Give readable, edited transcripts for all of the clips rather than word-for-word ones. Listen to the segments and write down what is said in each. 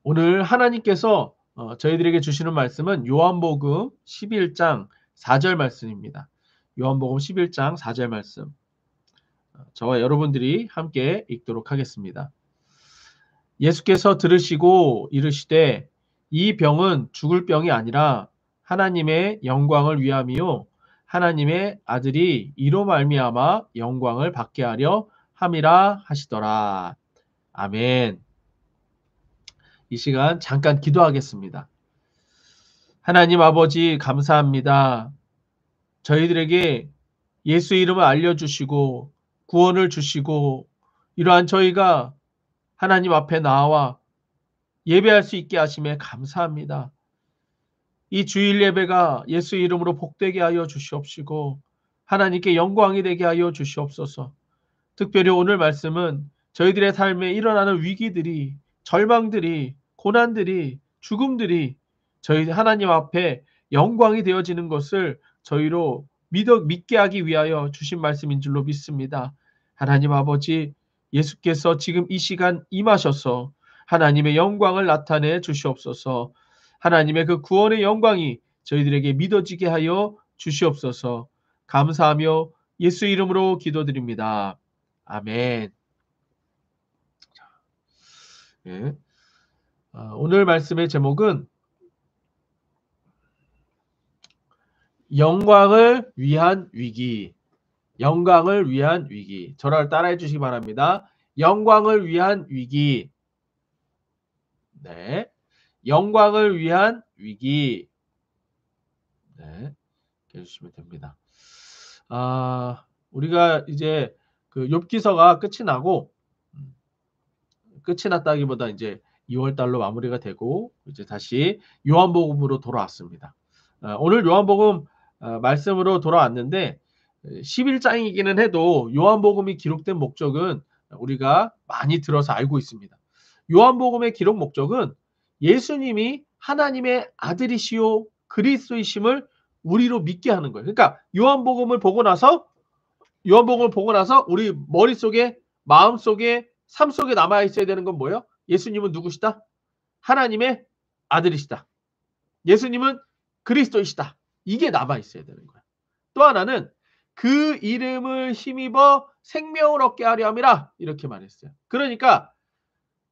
오늘 하나님께서 저희들에게 주시는 말씀은 요한복음 11장 4절 말씀입니다. 요한복음 11장 4절 말씀. 저와 여러분들이 함께 읽도록 하겠습니다. 예수께서 들으시고 이르시되 이 병은 죽을 병이 아니라 하나님의 영광을 위함이요 하나님의 아들이 이로 말미암아 영광을 받게 하려 함이라 하시더라. 아멘. 이 시간 잠깐 기도하겠습니다. 하나님 아버지 감사합니다. 저희들에게 예수 이름을 알려주시고 구원을 주시고 이러한 저희가 하나님 앞에 나와 예배할 수 있게 하심에 감사합니다. 이 주일 예배가 예수 이름으로 복되게 하여 주시옵시고 하나님께 영광이 되게 하여 주시옵소서. 특별히 오늘 말씀은 저희들의 삶에 일어나는 위기들이, 절망들이, 고난들이, 죽음들이 저희 하나님 앞에 영광이 되어지는 것을 저희로 믿게 하기 위하여 주신 말씀인 줄로 믿습니다. 하나님 아버지, 예수께서 지금 이 시간 임하셔서 하나님의 영광을 나타내 주시옵소서. 하나님의 그 구원의 영광이 저희들에게 믿어지게 하여 주시옵소서. 감사하며 예수 이름으로 기도드립니다. 아멘. 예. 오늘 말씀의 제목은 영광을 위한 위기. 영광을 위한 위기. 저를 따라해 주시기 바랍니다. 영광을 위한 위기. 네. 영광을 위한 위기. 네. 해주시면 됩니다. 우리가 이제 그 욥기서가 끝이 나고 끝이 났다기보다 이제 2월 달로 마무리가 되고 이제 다시 요한복음으로 돌아왔습니다. 오늘 요한복음 말씀으로 돌아왔는데 11장이기는 해도 요한복음이 기록된 목적은 우리가 많이 들어서 알고 있습니다. 요한복음의 기록 목적은 예수님이 하나님의 아들이시요 그리스도이심을 우리로 믿게 하는 거예요. 그러니까 요한복음을 보고 나서 우리 머릿속에, 마음속에, 삶 속에 남아 있어야 되는 건 뭐예요? 예수님은 누구시다? 하나님의 아들이시다. 예수님은 그리스도이시다. 이게 남아 있어야 되는 거야. 또 하나는 그 이름을 힘입어 생명을 얻게 하려 함이라 이렇게 말했어요. 그러니까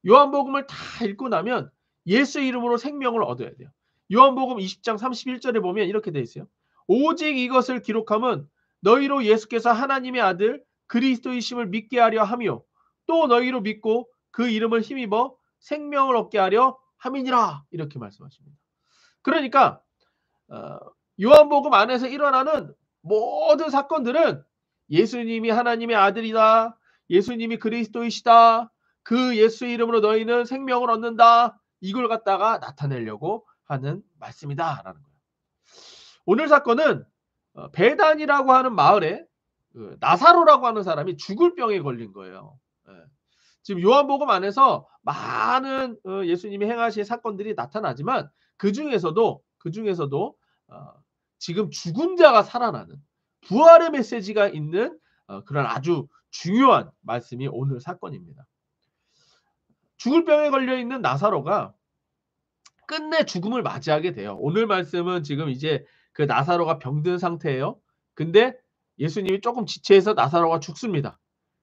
요한복음을 다 읽고 나면 예수 이름으로 생명을 얻어야 돼요. 요한복음 20장 31절에 보면 이렇게 돼 있어요. 오직 이것을 기록함은 너희로 예수께서 하나님의 아들 그리스도이심을 믿게 하려 하며 또 너희로 믿고 그 이름을 힘입어 생명을 얻게 하려 함이니라 이렇게 말씀하십니다. 그러니까 요한복음 안에서 일어나는 모든 사건들은 예수님이 하나님의 아들이다. 예수님이 그리스도이시다. 그 예수 이름으로 너희는 생명을 얻는다. 이걸 갖다가 나타내려고 하는 말씀이다라는 거예요. 오늘 사건은 베단이라고 하는 마을에 나사로라고 하는 사람이 죽을 병에 걸린 거예요. 지금 요한복음 안에서 많은 예수님이 행하신 사건들이 나타나지만 그 중에서도 지금 죽은 자가 살아나는 부활의 메시지가 있는 그런 아주 중요한 말씀이 오늘 사건입니다. 죽을 병에 걸려 있는 나사로가 끝내 죽음을 맞이하게 돼요. 오늘 말씀은 지금 이제 그 나사로가 병든 상태예요. 근데 예수님이 조금 지체해서 나사로가 죽습니다.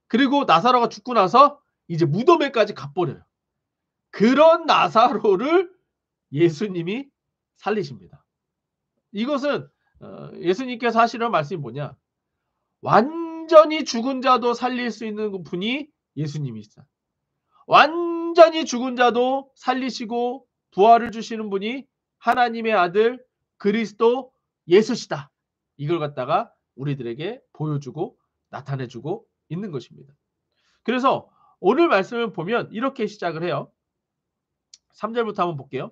그리고 나사로가 죽고 나서 이제 무덤에까지 가버려요. 그런 나사로를 예수님이 살리십니다. 이것은 예수님께서 하시는 말씀이 뭐냐? 완전히 죽은 자도 살릴 수 있는 분이 예수님이시다. 완전히 죽은 자도 살리시고 부활을 주시는 분이 하나님의 아들 그리스도 예수시다. 이걸 갖다가 우리들에게 보여주고 나타내주고 있는 것입니다. 그래서 오늘 말씀을 보면 이렇게 시작을 해요. 3절부터 한번 볼게요.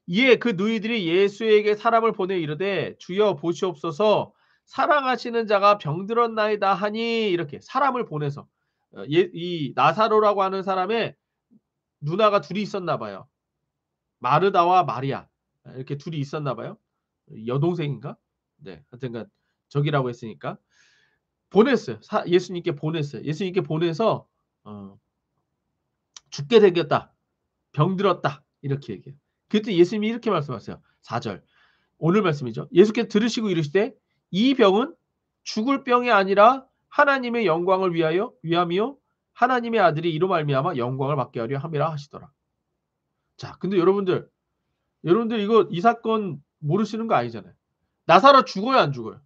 이에 그 누이들이 예수에게 사람을 보내 이르되 주여 보시옵소서 사랑하시는 자가 병들었나이다 하니 이렇게 사람을 보내서 이 나사로라고 하는 사람의 누나가 둘이 있었나 봐요. 마르다와 마리아 이렇게 둘이 있었나 봐요. 여동생인가? 네, 하여튼간 저기라고 했으니까 보냈어요. 예수님께 보냈어요. 예수님께 보내서 죽게 생겼다. 병들었다. 이렇게 얘기해요. 그때 예수님이 이렇게 말씀하세요. 4절. 오늘 말씀이죠. 예수께서 들으시고 이르시되 이 병은 죽을 병이 아니라 하나님의 영광을 위함이요 하나님의 아들이 이로 말미암아 영광을 받게 하려 함이라 하시더라. 자, 근데 여러분들 이거 이 사건 모르시는 거 아니잖아요. 나사로 죽어요, 안 죽어요?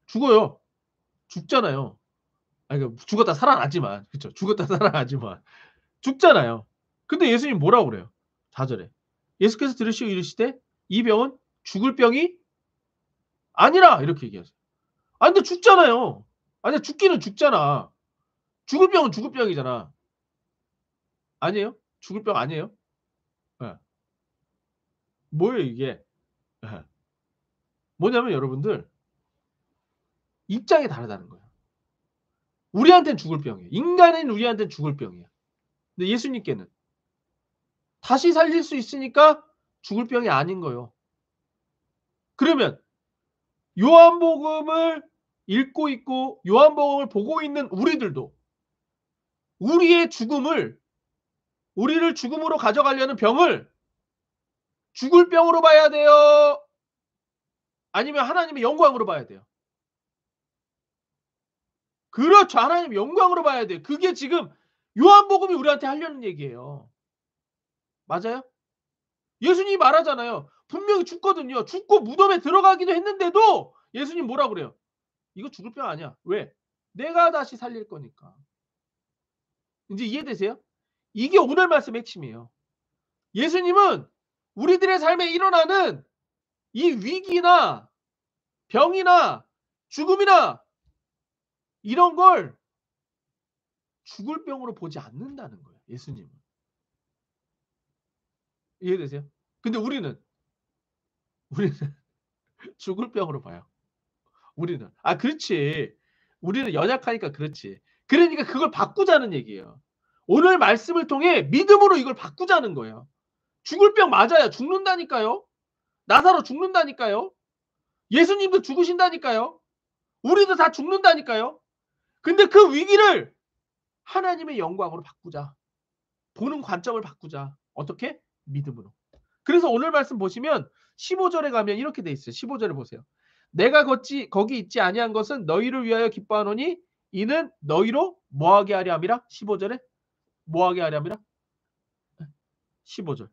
죽어요. 죽잖아요. 아니, 죽었다 살아나지만, 그쵸? 죽었다 살아나지만 죽잖아요. 근데 예수님 뭐라고 그래요? 4절에 예수께서 들으시고 이르시되 이 병은 죽을 병이 아니라 이렇게 얘기하세요. 아, 근데 죽잖아요. 아니, 죽기는 죽잖아. 죽을 병은 죽을 병이잖아. 아니에요? 죽을 병 아니에요? 네. 뭐예요 이게? 네. 뭐냐면 여러분들 입장이 다르다는 거예요. 우리한테는 죽을 병이에요. 인간인 우리한테는 죽을 병이야. 근데 예수님께는 다시 살릴 수 있으니까 죽을 병이 아닌 거예요. 그러면 요한복음을 읽고 있고 요한복음을 보고 있는 우리들도 우리의 죽음을 우리를 죽음으로 가져가려는 병을 죽을 병으로 봐야 돼요? 아니면 하나님의 영광으로 봐야 돼요? 그렇죠. 하나님의 영광으로 봐야 돼요. 그게 지금 요한복음이 우리한테 하려는 얘기예요. 맞아요? 예수님이 말하잖아요. 분명히 죽거든요. 죽고 무덤에 들어가기도 했는데도 예수님 뭐라 그래요? 이거 죽을 병 아니야. 왜? 내가 다시 살릴 거니까. 이제 이해되세요? 이게 오늘 말씀의 핵심이에요. 예수님은 우리들의 삶에 일어나는 이 위기나 병이나 죽음이나 이런 걸 죽을 병으로 보지 않는다는 거예요. 예수님은. 이해되세요? 근데 우리는 죽을 병으로 봐요. 우리는. 아, 그렇지. 우리는 연약하니까 그렇지. 그러니까 그걸 바꾸자는 얘기예요. 오늘 말씀을 통해 믿음으로 이걸 바꾸자는 거예요. 죽을 병 맞아요. 죽는다니까요. 나사로 죽는다니까요. 예수님도 죽으신다니까요. 우리도 다 죽는다니까요. 근데 그 위기를 하나님의 영광으로 바꾸자. 보는 관점을 바꾸자. 어떻게? 믿음으로. 그래서 오늘 말씀 보시면 15절에 가면 이렇게 돼 있어요. 15절에 보세요. 내가 거기 있지 아니한 것은 너희를 위하여 기뻐하노니 이는 너희로 뭐하게 하려 함이라? 15절에 뭐하게 하려 함이라? 15절.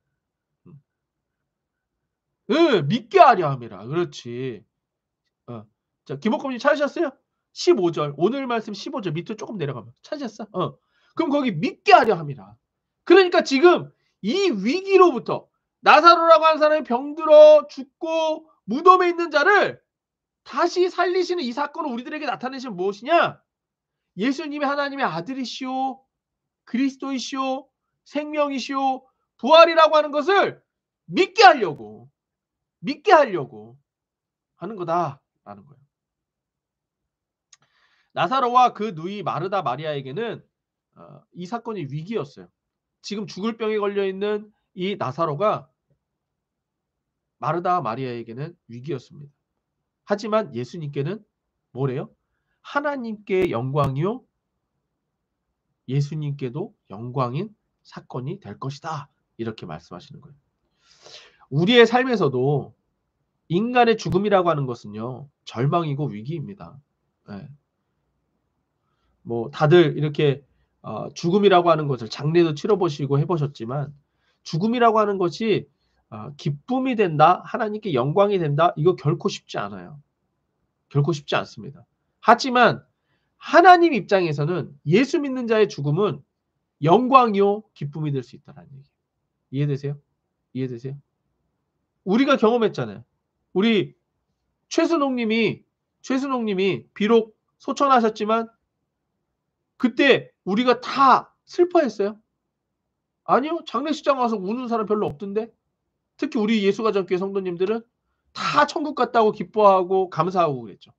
믿게 하려 함이라. 그렇지. 자, 김옥검님 찾으셨어요? 15절. 오늘 말씀 15절 밑으로 조금 내려가면 찾으셨어? 그럼 거기 믿게 하려 함이라. 그러니까 지금 이 위기로부터 나사로라고 하는 사람이 병들어 죽고 무덤에 있는 자를 다시 살리시는 이 사건을 우리들에게 나타내시면 무엇이냐? 예수님이 하나님의 아들이시오, 그리스도이시오, 생명이시오, 부활이라고 하는 것을 믿게 하려고 하는 거다라는 거예요. 나사로와 그 누이 마르다 마리아에게는 이 사건이 위기였어요. 지금 죽을 병에 걸려있는 이 나사로가 마르다 마리아에게는 위기였습니다. 하지만 예수님께는 뭐래요? 하나님께 영광이요 예수님께도 영광인 사건이 될 것이다. 이렇게 말씀하시는 거예요. 우리의 삶에서도 인간의 죽음이라고 하는 것은요. 절망이고 위기입니다. 네. 뭐 다들 이렇게 죽음이라고 하는 것을 장례도 치러보시고 해보셨지만 죽음이라고 하는 것이 기쁨이 된다, 하나님께 영광이 된다, 이거 결코 쉽지 않아요. 결코 쉽지 않습니다. 하지만 하나님 입장에서는 예수 믿는 자의 죽음은 영광이요 기쁨이 될 수 있다는 얘기예요. 이해되세요? 이해되세요? 우리가 경험했잖아요. 우리 최순옥님이 비록 소천하셨지만 그때 우리가 다 슬퍼했어요? 아니요. 장례식장 와서 우는 사람 별로 없던데. 특히 우리 예수가정교회 성도님들은 다 천국 갔다고 기뻐하고 감사하고 그랬죠.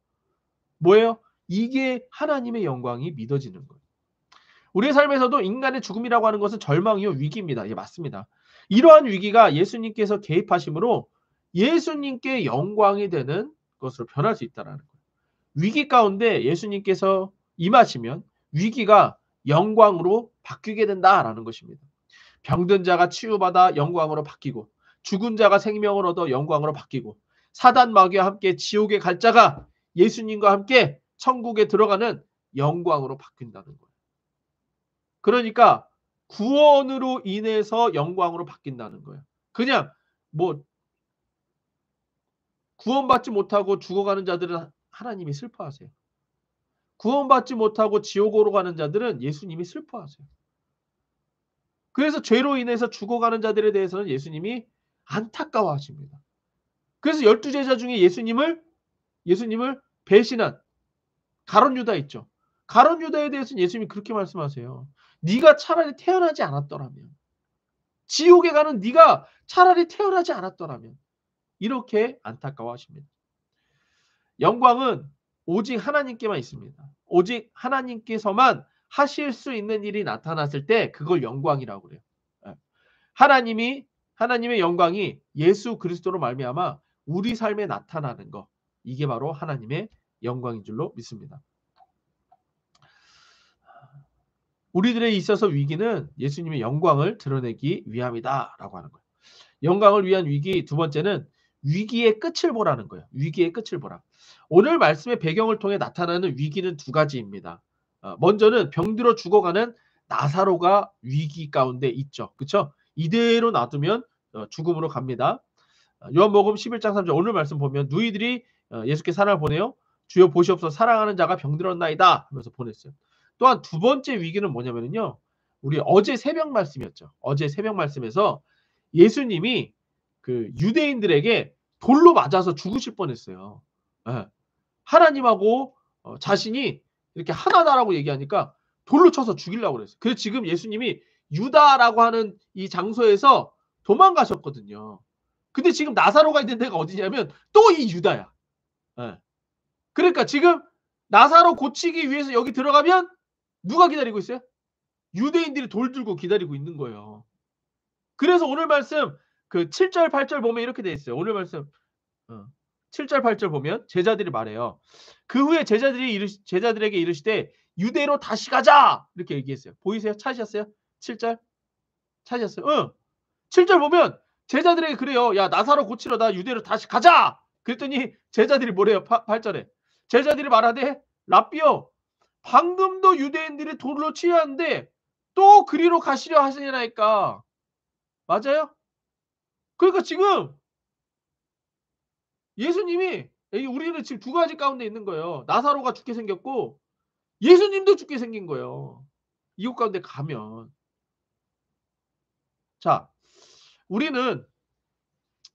뭐예요? 이게 하나님의 영광이 믿어지는 거예요. 우리의 삶에서도 인간의 죽음이라고 하는 것은 절망이요 위기입니다. 예, 맞습니다. 이러한 위기가 예수님께서 개입하심으로 예수님께 영광이 되는 것으로 변할 수 있다는 거예요. 위기 가운데 예수님께서 임하시면 위기가 영광으로 바뀌게 된다라는 것입니다. 병든 자가 치유받아 영광으로 바뀌고 죽은 자가 생명을 얻어 영광으로 바뀌고 사단 마귀와 함께 지옥에 갈 자가 예수님과 함께 천국에 들어가는 영광으로 바뀐다는 거예요. 그러니까 구원으로 인해서 영광으로 바뀐다는 거예요. 그냥 뭐 구원받지 못하고 죽어가는 자들은 하나님이 슬퍼하세요. 구원받지 못하고 지옥으로 가는 자들은 예수님이 슬퍼하세요. 그래서 죄로 인해서 죽어가는 자들에 대해서는 예수님이 안타까워하십니다. 그래서 12제자 중에 예수님을 배신한 가룟 유다 있죠. 가룟 유다에 대해서는 예수님이 그렇게 말씀하세요. 네가 차라리 태어나지 않았더라면, 지옥에 가는 네가 차라리 태어나지 않았더라면, 이렇게 안타까워하십니다. 영광은 오직 하나님께만 있습니다. 오직 하나님께서만 하실 수 있는 일이 나타났을 때 그걸 영광이라고 그래요. 하나님의 영광이 예수 그리스도로 말미암아 우리 삶에 나타나는 것, 이게 바로 하나님의 영광인 줄로 믿습니다. 우리들에 있어서 위기는 예수님의 영광을 드러내기 위함이다라고 하는 거예요. 영광을 위한 위기, 두 번째는 위기의 끝을 보라는 거예요. 위기의 끝을 보라. 오늘 말씀의 배경을 통해 나타나는 위기는 두 가지입니다. 먼저는 병들어 죽어가는 나사로가 위기 가운데 있죠. 그렇죠? 이대로 놔두면 죽음으로 갑니다. 요한복음 11장 3절 오늘 말씀 보면 누이들이 예수께 사랑을 보내요. 주여 보시옵소서 사랑하는 자가 병들었나이다 하면서 보냈어요. 또한 두 번째 위기는 뭐냐면요. 우리 어제 새벽 말씀이었죠. 어제 새벽 말씀에서 예수님이 그 유대인들에게 돌로 맞아서 죽으실 뻔했어요. 예. 하나님하고 자신이 이렇게 하나다라고 얘기하니까 돌로 쳐서 죽이려고 그랬어요. 그래서 지금 예수님이 유다라고 하는 이 장소에서 도망가셨거든요. 근데 지금 나사로가 있는 데가 어디냐면 또 이 유다야. 예. 그러니까 지금 나사로 고치기 위해서 여기 들어가면 누가 기다리고 있어요? 유대인들이 돌 들고 기다리고 있는 거예요. 그래서 오늘 말씀 그 7절 8절 보면 이렇게 돼 있어요. 오늘 말씀 7절 8절 보면 제자들이 말해요. 그 후에 제자들에게 이르시되 유대로 다시 가자 이렇게 얘기했어요. 보이세요? 찾으셨어요? 7절 찾으셨어요? 응. 7절 보면 제자들에게 그래요. 야 나사로 고치러 나 유대로 다시 가자. 그랬더니 제자들이 뭐래요? 8절에 제자들이 말하되 랍비요 방금도 유대인들이 돌로 치유하는데 또 그리로 가시려 하시나이까. 맞아요? 그러니까 지금 예수님이 우리는 지금 두 가지 가운데 있는 거예요. 나사로가 죽게 생겼고 예수님도 죽게 생긴 거예요. 이곳 가운데 가면. 자, 우리는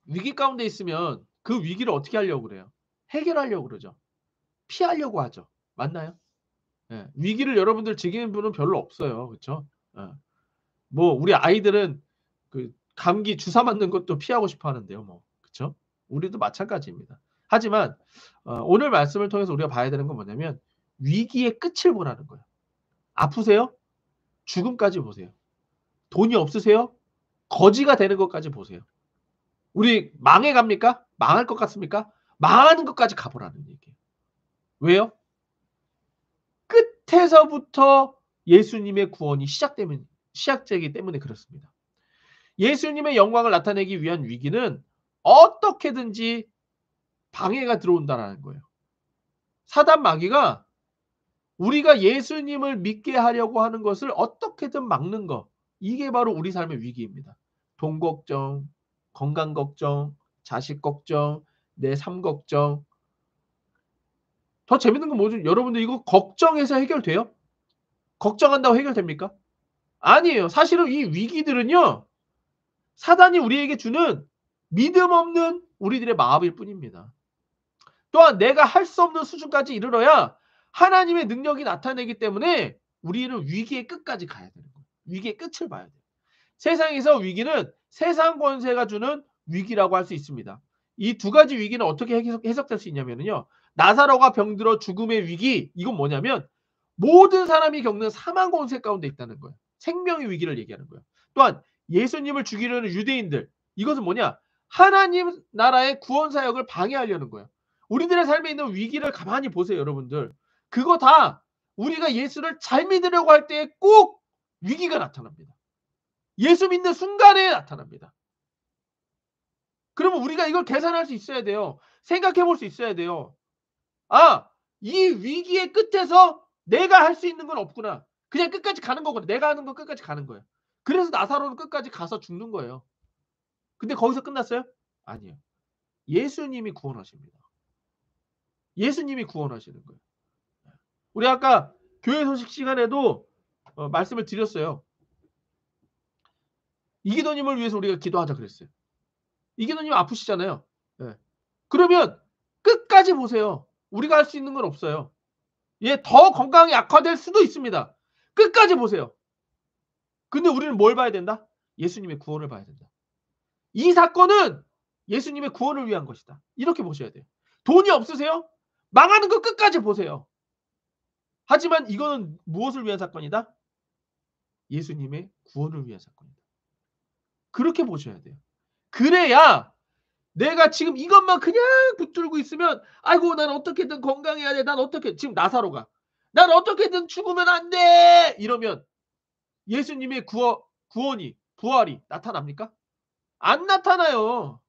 위기 가운데 있으면 그 위기를 어떻게 하려고 그래요? 해결하려고 그러죠. 피하려고 하죠. 맞나요? 예. 위기를 여러분들 즐기는 분은 별로 없어요. 그렇죠? 예. 뭐 우리 아이들은 그 감기 주사 맞는 것도 피하고 싶어 하는데요. 뭐. 그렇죠? 우리도 마찬가지입니다. 하지만 오늘 말씀을 통해서 우리가 봐야 되는 건 뭐냐면 위기의 끝을 보라는 거예요. 아프세요? 죽음까지 보세요. 돈이 없으세요? 거지가 되는 것까지 보세요. 우리 망해 갑니까? 망할 것 같습니까? 망하는 것까지 가보라는 얘기예요. 왜요? 끝에서부터 예수님의 구원이 시작되기 때문에 그렇습니다. 예수님의 영광을 나타내기 위한 위기는 어떻게든지 방해가 들어온다라는 거예요. 사단 마귀가 우리가 예수님을 믿게 하려고 하는 것을 어떻게든 막는 거. 이게 바로 우리 삶의 위기입니다. 돈 걱정, 건강 걱정, 자식 걱정, 내 삶 걱정. 더 재밌는 건 뭐죠? 여러분들 이거 걱정해서 해결돼요? 걱정한다고 해결됩니까? 아니에요. 사실은 이 위기들은요. 사단이 우리에게 주는 믿음 없는 우리들의 마음일 뿐입니다. 또한 내가 할 수 없는 수준까지 이르러야 하나님의 능력이 나타내기 때문에 우리는 위기의 끝까지 가야 되는 거예요. 위기의 끝을 봐야 돼요. 세상에서 위기는 세상 권세가 주는 위기라고 할 수 있습니다. 이 두 가지 위기는 어떻게 해석될 수 있냐면요. 나사로가 병들어 죽음의 위기, 이건 뭐냐면 모든 사람이 겪는 사망 권세 가운데 있다는 거예요. 생명의 위기를 얘기하는 거예요. 또한 예수님을 죽이려는 유대인들, 이것은 뭐냐? 하나님 나라의 구원 사역을 방해하려는 거예요. 우리들의 삶에 있는 위기를 가만히 보세요, 여러분들. 그거 다 우리가 예수를 잘 믿으려고 할 때 꼭 위기가 나타납니다. 예수 믿는 순간에 나타납니다. 그러면 우리가 이걸 계산할 수 있어야 돼요. 생각해 볼 수 있어야 돼요. 아, 이 위기의 끝에서 내가 할 수 있는 건 없구나. 그냥 끝까지 가는 거거든. 내가 하는 건 끝까지 가는 거예요. 그래서 나사로는 끝까지 가서 죽는 거예요. 근데 거기서 끝났어요? 아니에요. 예수님이 구원하십니다. 예수님이 구원하시는 거예요. 우리 아까 교회 소식 시간에도 말씀을 드렸어요. 이기도님을 위해서 우리가 기도하자 그랬어요. 이기도님 아프시잖아요. 네. 그러면 끝까지 보세요. 우리가 할 수 있는 건 없어요. 예, 더 건강이 악화될 수도 있습니다. 끝까지 보세요. 근데 우리는 뭘 봐야 된다? 예수님의 구원을 봐야 된다. 이 사건은 예수님의 구원을 위한 것이다. 이렇게 보셔야 돼요. 돈이 없으세요? 망하는 거 끝까지 보세요. 하지만 이거는 무엇을 위한 사건이다? 예수님의 구원을 위한 사건이다. 그렇게 보셔야 돼요. 그래야 내가 지금 이것만 그냥 붙들고 있으면 아이고 난 어떻게든 건강해야 돼. 난 어떻게 지금 나사로가 난 어떻게든 죽으면 안 돼. 이러면 예수님의 구원이 부활이 나타납니까? 안 나타나요.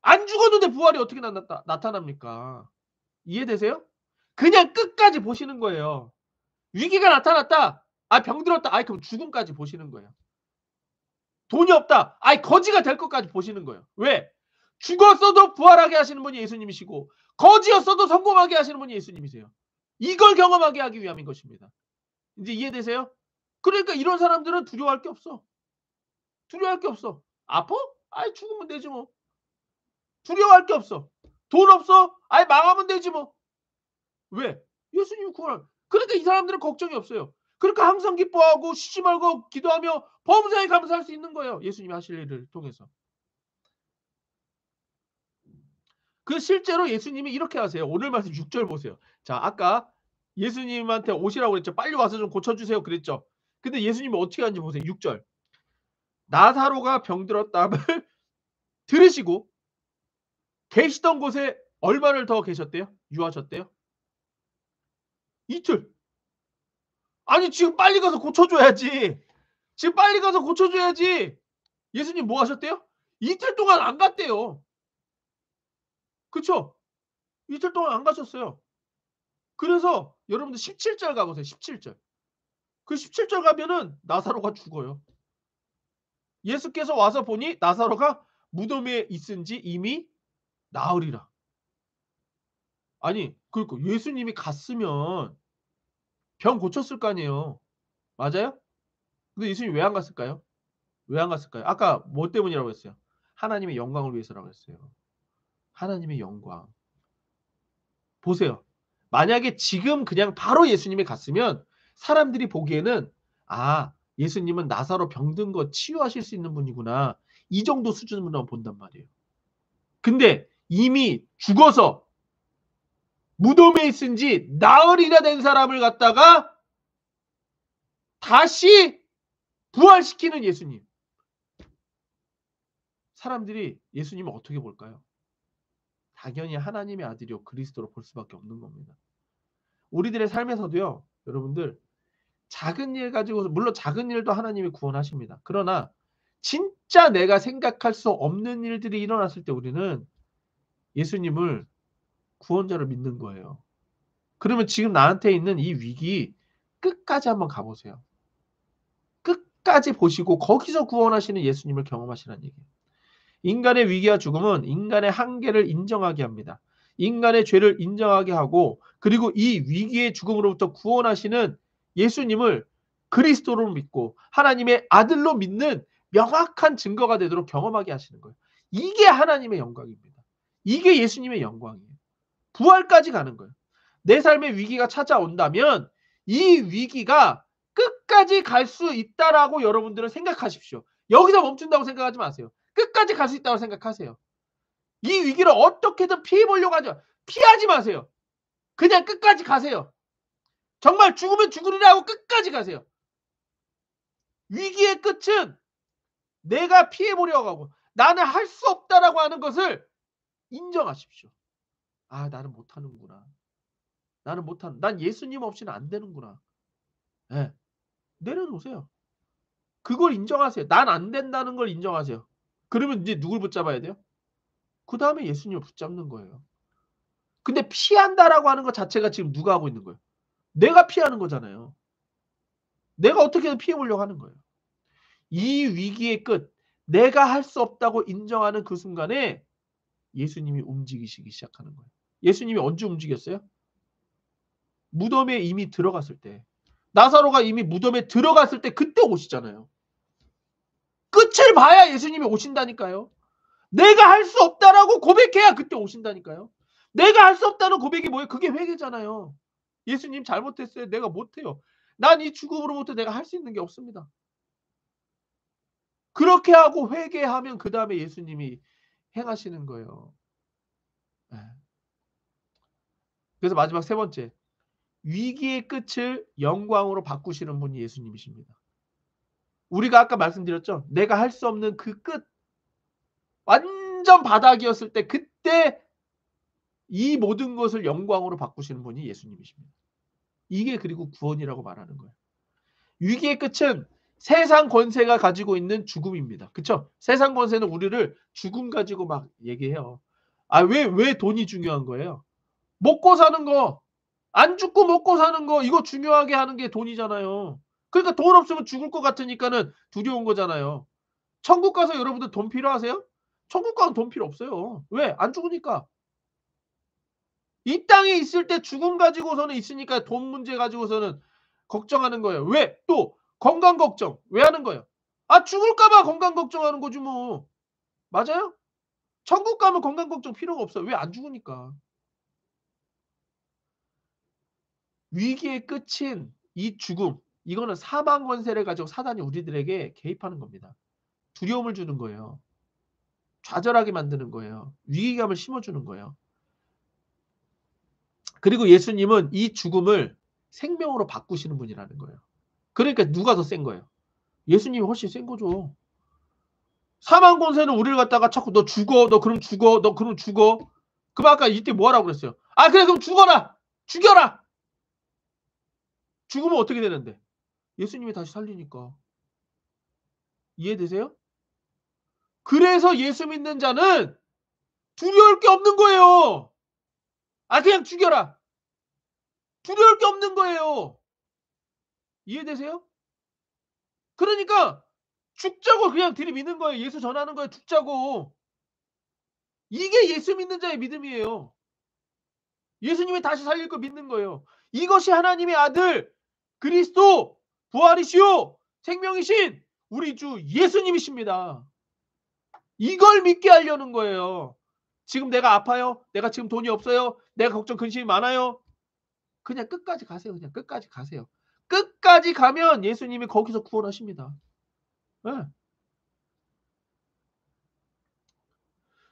안 죽었는데 부활이 어떻게 나타납니까? 이해되세요? 그냥 끝까지 보시는 거예요. 위기가 나타났다. 아, 병들었다. 아이, 그럼 죽음까지 보시는 거예요. 돈이 없다. 아이, 거지가 될 것까지 보시는 거예요. 왜? 죽었어도 부활하게 하시는 분이 예수님이시고 거지였어도 성공하게 하시는 분이 예수님이세요. 이걸 경험하게 하기 위함인 것입니다. 이제 이해되세요? 그러니까 이런 사람들은 두려워할 게 없어. 두려워할 게 없어. 아파? 아이, 죽으면 되지 뭐. 두려워할 게 없어. 돈 없어? 아이, 망하면 되지 뭐. 왜? 예수님이 구원할. 그러니까 이 사람들은 걱정이 없어요. 그러니까 항상 기뻐하고 쉬지 말고 기도하며 범사에 감사할 수 있는 거예요. 예수님이 하실 일을 통해서. 그 실제로 예수님이 이렇게 하세요. 오늘 말씀 6절 보세요. 자, 아까 예수님한테 오시라고 그랬죠. 빨리 와서 좀 고쳐주세요. 그랬죠. 근데 예수님이 어떻게 하는지 보세요. 6절. 나사로가 병들었다함을 들으시고 계시던 곳에 얼마를 더 계셨대요? 유하셨대요? 이틀. 아니 지금 빨리 가서 고쳐줘야지. 지금 빨리 가서 고쳐줘야지. 예수님 뭐 하셨대요? 이틀 동안 안 갔대요. 그쵸? 이틀 동안 안 가셨어요. 그래서 여러분들 17절 가보세요. 17절. 그 17절 가면은 나사로가 죽어요. 예수께서 와서 보니 나사로가 무덤에 있은지 이미 나으리라. 아니, 그러니까 예수님이 갔으면 병 고쳤을 거 아니에요. 맞아요? 근데 예수님이 왜 안 갔을까요? 왜 안 갔을까요? 아까 뭐 때문이라고 했어요? 하나님의 영광을 위해서라고 했어요. 하나님의 영광. 보세요. 만약에 지금 그냥 바로 예수님이 갔으면 사람들이 보기에는 아, 예수님은 나사로 병든 거 치유하실 수 있는 분이구나. 이 정도 수준으로만 본단 말이에요. 근데 이미 죽어서 무덤에 있은 지 나흘이나 된 사람을 갖다가 다시 부활시키는 예수님. 사람들이 예수님을 어떻게 볼까요? 당연히 하나님의 아들이요 그리스도로 볼 수밖에 없는 겁니다. 우리들의 삶에서도요. 여러분들 작은 일 가지고 물론 작은 일도 하나님이 구원하십니다. 그러나 진짜 내가 생각할 수 없는 일들이 일어났을 때 우리는 예수님을 구원자로 믿는 거예요. 그러면 지금 나한테 있는 이 위기 끝까지 한번 가보세요. 끝까지 보시고 거기서 구원하시는 예수님을 경험하시라는 얘기예요. 인간의 위기와 죽음은 인간의 한계를 인정하게 합니다. 인간의 죄를 인정하게 하고 그리고 이 위기의 죽음으로부터 구원하시는 예수님을 그리스도로 믿고 하나님의 아들로 믿는 명확한 증거가 되도록 경험하게 하시는 거예요. 이게 하나님의 영광입니다. 이게 예수님의 영광이에요. 부활까지 가는 거예요. 내 삶의 위기가 찾아온다면 이 위기가 끝까지 갈 수 있다라고 여러분들은 생각하십시오. 여기서 멈춘다고 생각하지 마세요. 끝까지 갈 수 있다고 생각하세요. 이 위기를 어떻게든 피해보려고 하지 피하지 마세요. 그냥 끝까지 가세요. 정말 죽으면 죽으리라 하고 끝까지 가세요. 위기의 끝은 내가 피해보려고 하고 나는 할 수 없다라고 하는 것을 인정하십시오. 아, 나는 못하는구나. 난 예수님 없이는 안 되는구나. 네. 내려놓으세요. 그걸 인정하세요. 난 안 된다는 걸 인정하세요. 그러면 이제 누굴 붙잡아야 돼요? 그다음에 예수님을 붙잡는 거예요. 근데 피한다라고 하는 것 자체가 지금 누가 하고 있는 거예요? 내가 피하는 거잖아요. 내가 어떻게든 피해 보려고 하는 거예요. 이 위기의 끝, 내가 할 수 없다고 인정하는 그 순간에 예수님이 움직이시기 시작하는 거예요. 예수님이 언제 움직였어요? 무덤에 이미 들어갔을 때. 나사로가 이미 무덤에 들어갔을 때 그때 오시잖아요. 끝을 봐야 예수님이 오신다니까요. 내가 할 수 없다라고 고백해야 그때 오신다니까요. 내가 할 수 없다는 고백이 뭐예요? 그게 회개잖아요. 예수님 잘못했어요. 내가 못해요. 난 이 죽음으로부터 내가 할 수 있는 게 없습니다. 그렇게 하고 회개하면 그 다음에 예수님이 행하시는 거예요. 그래서 마지막 세 번째. 위기의 끝을 영광으로 바꾸시는 분이 예수님이십니다. 우리가 아까 말씀드렸죠. 내가 할 수 없는 그 끝. 완전 바닥이었을 때 그때 이 모든 것을 영광으로 바꾸시는 분이 예수님이십니다. 이게 그리고 구원이라고 말하는 거예요. 위기의 끝은 세상 권세가 가지고 있는 죽음입니다. 그쵸? 세상 권세는 우리를 죽음 가지고 막 얘기해요. 왜 돈이 중요한 거예요? 먹고 사는 거, 안 죽고 먹고 사는 거, 이거 중요하게 하는 게 돈이잖아요. 그러니까 돈 없으면 죽을 것 같으니까는 두려운 거잖아요. 천국 가서 여러분들 돈 필요하세요? 천국 가면 돈 필요 없어요. 왜? 안 죽으니까. 이 땅에 있을 때 죽음 가지고서는 있으니까 돈 문제 가지고서는 걱정하는 거예요. 왜? 또 건강 걱정. 왜 하는 거예요? 죽을까 봐 건강 걱정하는 거지 뭐. 맞아요? 천국 가면 건강 걱정 필요가 없어요. 왜? 안 죽으니까. 위기의 끝인 이 죽음. 이거는 사망 권세를 가지고 사단이 우리들에게 개입하는 겁니다. 두려움을 주는 거예요. 좌절하게 만드는 거예요. 위기감을 심어주는 거예요. 그리고 예수님은 이 죽음을 생명으로 바꾸시는 분이라는 거예요. 그러니까 누가 더 센 거예요? 예수님이 훨씬 센 거죠. 사망 권세는 우리를 갖다가 자꾸 너 죽어, 너 그럼 죽어, 너 그럼 죽어. 그럼 아까 이때 뭐 하라고 그랬어요? 그래 그럼 죽어라, 죽여라. 죽으면 어떻게 되는데? 예수님이 다시 살리니까. 이해되세요? 그래서 예수 믿는 자는 두려울 게 없는 거예요. 그냥 죽여라. 두려울 게 없는 거예요. 이해되세요? 그러니까 죽자고 그냥 들이미는 거예요. 예수 전하는 거예요. 죽자고. 이게 예수 믿는 자의 믿음이에요. 예수님이 다시 살릴 거 믿는 거예요. 이것이 하나님의 아들 그리스도 부활이시오 생명이신 우리 주 예수님이십니다. 이걸 믿게 하려는 거예요. 지금 내가 아파요. 내가 지금 돈이 없어요. 내가 걱정 근심이 많아요. 그냥 끝까지 가세요. 그냥 끝까지 가세요. 끝까지 가면 예수님이 거기서 구원하십니다. 네.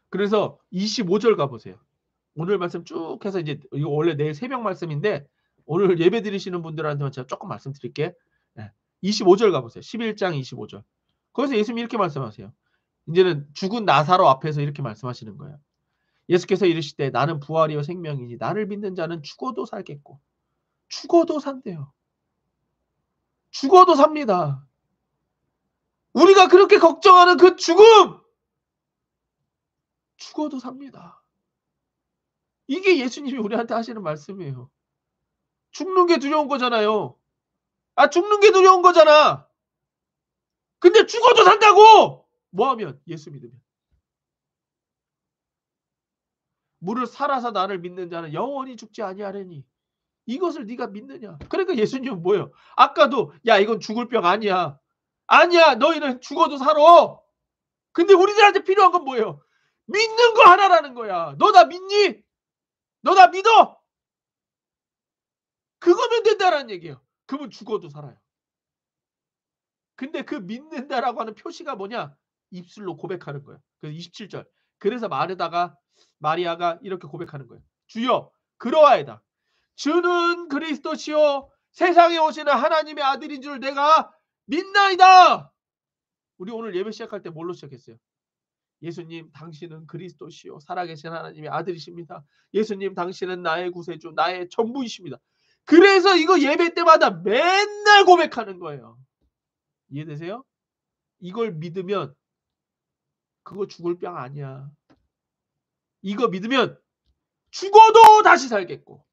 그래서 25절 가보세요. 오늘 말씀 쭉 해서 이제 이거 원래 내일 새벽 말씀인데 오늘 예배 드리시는 분들한테만 제가 조금 말씀드릴게. 25절 가보세요. 11장 25절. 거기서 예수님이 이렇게 말씀하세요. 이제는 죽은 나사로 앞에서 이렇게 말씀하시는 거예요. 예수께서 이르시되 나는 부활이요 생명이니 나를 믿는 자는 죽어도 살겠고 죽어도 산대요. 죽어도 삽니다. 우리가 그렇게 걱정하는 그 죽음 죽어도 삽니다. 이게 예수님이 우리한테 하시는 말씀이에요. 죽는 게 두려운 거잖아요. 죽는 게 두려운 거잖아. 근데 죽어도 산다고! 뭐 하면? 예수 믿으면. 무릇 살아서 나를 믿는 자는 영원히 죽지 아니하리니 이것을 네가 믿느냐? 그러니까 예수님은 뭐예요? 아까도 야 이건 죽을 병 아니야. 아니야 너희는 죽어도 살아. 근데 우리들한테 필요한 건 뭐예요? 믿는 거 하나라는 거야. 너 나 믿니? 너 나 믿어? 그거면 된다라는 얘기예요. 그러면 죽어도 살아요. 근데 그 믿는다라고 하는 표시가 뭐냐? 입술로 고백하는 거예요. 그래서 27절. 그래서 마리아가 이렇게 고백하는 거예요. 주여 그러하이다. 주는 그리스도시요 세상에 오시는 하나님의 아들인 줄 내가 믿나이다. 우리 오늘 예배 시작할 때 뭘로 시작했어요? 예수님 당신은 그리스도시요 살아계신 하나님의 아들이십니다. 예수님 당신은 나의 구세주 나의 전부이십니다. 그래서 이거 예배 때마다 맨날 고백하는 거예요. 이해되세요? 이걸 믿으면 그거 죽을 병 아니야. 이거 믿으면 죽어도 다시 살겠고.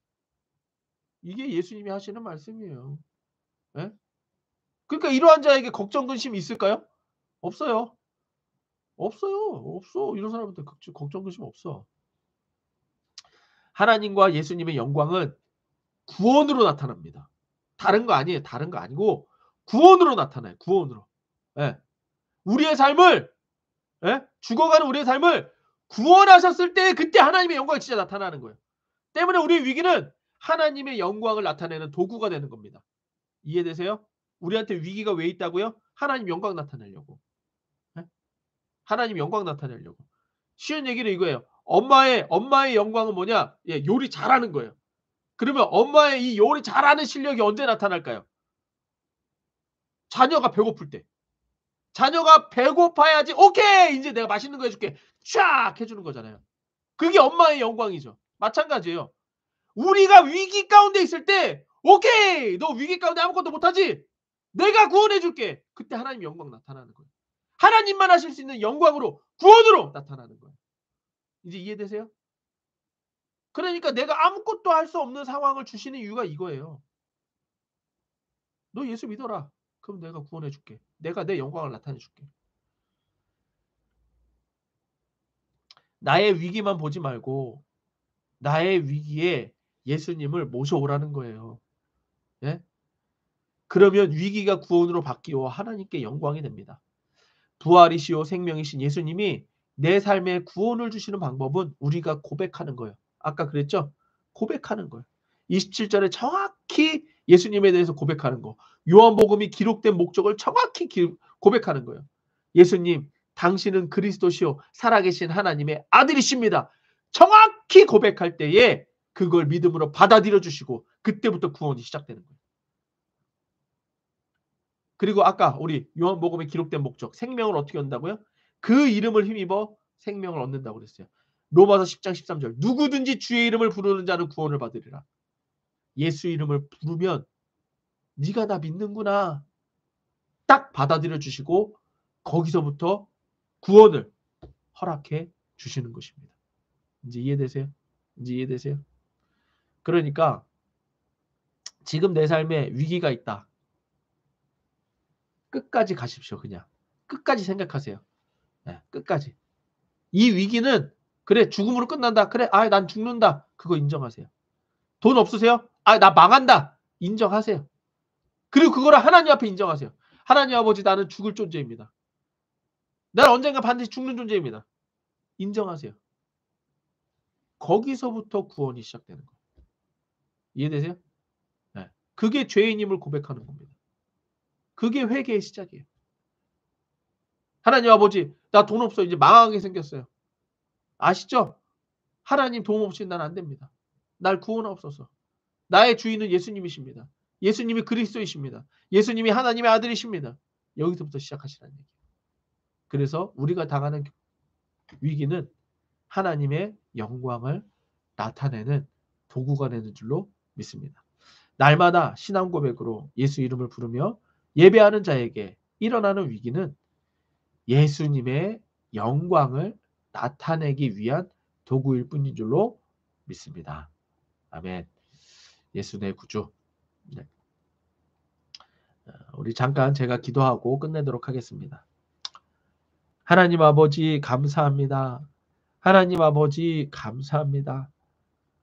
이게 예수님이 하시는 말씀이에요. 예? 그러니까 이러한 자에게 걱정 근심이 있을까요? 없어요. 없어요. 없어. 이런 사람한테 걱정 근심 없어. 하나님과 예수님의 영광은 구원으로 나타납니다. 다른 거 아니에요. 다른 거 아니고 구원으로 나타나요. 구원으로. 예. 우리의 삶을 죽어가는 우리의 삶을 구원하셨을 때 그때 하나님의 영광이 진짜 나타나는 거예요. 때문에 우리의 위기는 하나님의 영광을 나타내는 도구가 되는 겁니다. 이해되세요? 우리한테 위기가 왜 있다고요? 하나님 영광 나타내려고. 예? 하나님 영광 나타내려고. 쉬운 얘기는 이거예요. 엄마의 영광은 뭐냐? 예, 요리 잘하는 거예요. 그러면 엄마의 이 요리 잘하는 실력이 언제 나타날까요? 자녀가 배고플 때. 자녀가 배고파야지 오케이 이제 내가 맛있는 거 해줄게 쫙 해주는 거잖아요. 그게 엄마의 영광이죠. 마찬가지예요. 우리가 위기 가운데 있을 때 오케이 너 위기 가운데 아무것도 못하지 내가 구원해줄게. 그때 하나님 영광 나타나는 거예요. 하나님만 하실 수 있는 영광으로 구원으로 나타나는 거예요. 이제 이해되세요? 그러니까 내가 아무것도 할 수 없는 상황을 주시는 이유가 이거예요. 너 예수 믿어라. 그럼 내가 구원해줄게. 내가 내 영광을 나타내줄게. 나의 위기만 보지 말고 나의 위기에 예수님을 모셔오라는 거예요. 예? 그러면 위기가 구원으로 바뀌어 하나님께 영광이 됩니다. 부활이시오 생명이신 예수님이 내 삶에 구원을 주시는 방법은 우리가 고백하는 거예요. 아까 그랬죠? 고백하는 거예요. 27절에 정확히 예수님에 대해서 고백하는 거. 요한복음이 기록된 목적을 정확히 고백하는 거예요. 예수님, 당신은 그리스도시요 살아계신 하나님의 아들이십니다. 정확히 고백할 때에 그걸 믿음으로 받아들여 주시고 그때부터 구원이 시작되는 거예요. 그리고 아까 우리 요한복음에 기록된 목적 생명을 어떻게 얻는다고요? 그 이름을 힘입어 생명을 얻는다고 그랬어요. 로마서 10장 13절 누구든지 주의 이름을 부르는 자는 구원을 받으리라. 예수 이름을 부르면 네가 나 믿는구나. 딱 받아들여 주시고 거기서부터 구원을 허락해 주시는 것입니다. 이제 이해되세요? 이제 이해되세요? 그러니까 지금 내 삶에 위기가 있다. 끝까지 가십시오. 그냥. 끝까지 생각하세요. 네, 끝까지. 이 위기는 그래 죽음으로 끝난다. 그래 난 죽는다. 그거 인정하세요. 돈 없으세요? 나 망한다. 인정하세요. 그리고 그거를 하나님 앞에 인정하세요. 하나님 아버지 나는 죽을 존재입니다. 나는 언젠가 반드시 죽는 존재입니다. 인정하세요. 거기서부터 구원이 시작되는 거예요. 이해되세요? 네. 그게 죄인임을 고백하는 겁니다. 그게 회개의 시작이에요. 하나님 아버지 나 돈 없어. 이제 망하게 생겼어요. 아시죠? 하나님 도움 없이 난 안 됩니다. 날 구원하옵소서. 나의 주인은 예수님이십니다. 예수님이 그리스도이십니다. 예수님이 하나님의 아들이십니다. 여기서부터 시작하시라는 얘기예요. 그래서 우리가 당하는 위기는 하나님의 영광을 나타내는 도구가 되는 줄로 믿습니다. 날마다 신앙 고백으로 예수 이름을 부르며 예배하는 자에게 일어나는 위기는 예수님의 영광을 나타내기 위한 도구일 뿐인 줄로 믿습니다. 아멘. 예수 내 구주. 네. 우리 잠깐 제가 기도하고 끝내도록 하겠습니다. 하나님 아버지 감사합니다. 하나님 아버지 감사합니다.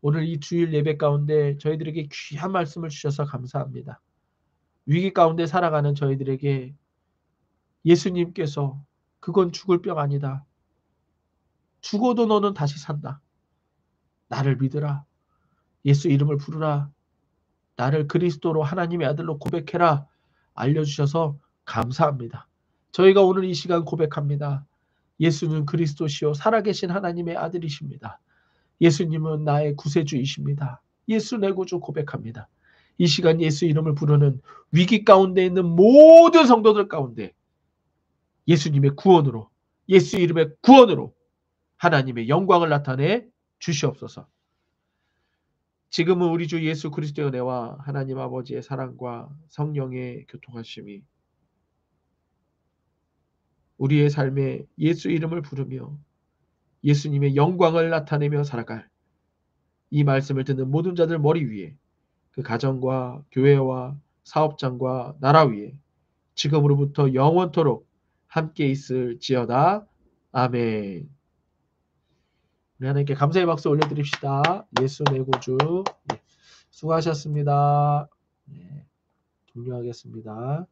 오늘 이 주일 예배 가운데 저희들에게 귀한 말씀을 주셔서 감사합니다. 위기 가운데 살아가는 저희들에게 예수님께서 그건 죽을 병 아니다. 죽어도 너는 다시 산다. 나를 믿으라. 예수 이름을 부르라. 나를 그리스도로 하나님의 아들로 고백해라. 알려주셔서 감사합니다. 저희가 오늘 이 시간 고백합니다. 예수는 그리스도시요 살아계신 하나님의 아들이십니다. 예수님은 나의 구세주이십니다. 예수 내 구주 고백합니다. 이 시간 예수 이름을 부르는 위기 가운데 있는 모든 성도들 가운데 예수님의 구원으로 예수 이름의 구원으로 하나님의 영광을 나타내 주시옵소서. 지금은 우리 주 예수 그리스도의 은혜와 하나님 아버지의 사랑과 성령의 교통하심이 우리의 삶에 예수 이름을 부르며 예수님의 영광을 나타내며 살아갈 이 말씀을 듣는 모든 자들 머리 위에 그 가정과 교회와 사업장과 나라 위에 지금으로부터 영원토록 함께 있을지어다. 아멘. 우리 하나님께 감사의 박수 올려드립시다. 예수 내 구주. 예, 수고하셨습니다. 예, 종료하겠습니다.